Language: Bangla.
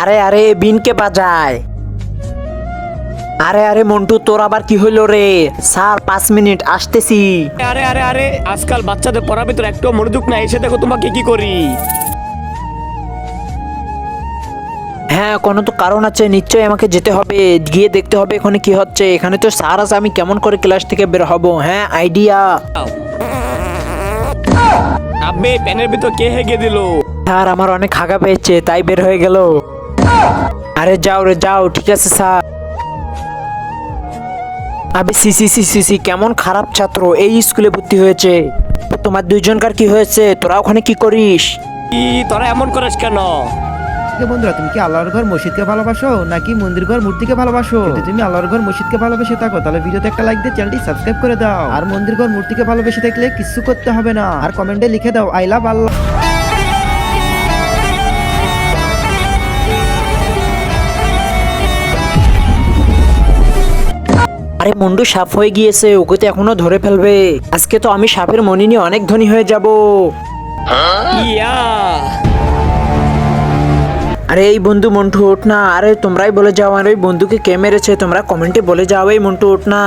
আরে আরে বিনকে বাজায়। আরে আরে মন্টু, তোর আবার কি হইলো রে? স্যার 5 মিনিট আসতেছি। আরে আরে আরে আজকাল বাচ্চাদের পড়ার ভিতর একটু মনোযোগ নাই, এসে দেখো তোমাকে কি করি। হ্যাঁ, কোনো তো কারণ আছে, নিশ্চয়ই আমাকে যেতে হবে, গিয়ে দেখতে হবে এখানে কি হচ্ছে। এখানে তো স্যার আছে, আমি কেমন করে ক্লাস থেকে বের হব? হ্যাঁ, আইডিয়া। আবে প্যানের ভিতর কে হেগে দিল? স্যার আমার অনেক হাগা পেয়েছে, তাই বের হয়ে গেল। আরে যাও রে যাও, ঠিক আছে স্যার। আবে C C C C C, কেমন খারাপ ছাত্র এই স্কুলে ভর্তি হয়েছে। তোমার দুইজনকার কি হয়েছে? তোরা ওখানে কি করিস? কি তোরা এমন করিস কেন? বন্ধুরা, তুমি কি আল্লাহর ঘর মসজিদকে ভালোবাসো নাকি মন্দির ঘর মূর্তিকে ভালোবাসো? যদি তুমি আল্লাহর ঘর মসজিদকে ভালোবেসে থাকো তাহলে ভিডিওতে একটা লাইক দিয়ে চ্যানেলটি সাবস্ক্রাইব করে দাও। আর মন্দির ঘর মূর্তিকে ভালোবেসে থাকলে কিছু করতে হবে না, আর কমেন্টে লিখে দাও আই লাভ আল্লাহ। আরে মুন্ডু সাপ হয়ে গিয়েছে, ওকে তো এখনো ধরে ফেলবে। আজকে তো আমি সাপের মনি নিয়ে অনেক ধনী হয়ে যাব। ইয়া আরে এই বন্ধু মন্টু ওঠ না। আরে তোমরাই বলে যাও, আর ওই বন্ধুকে কে মেরেছে তোমরা কমেন্টে বলে যাও। এই মন্টু ওঠ না।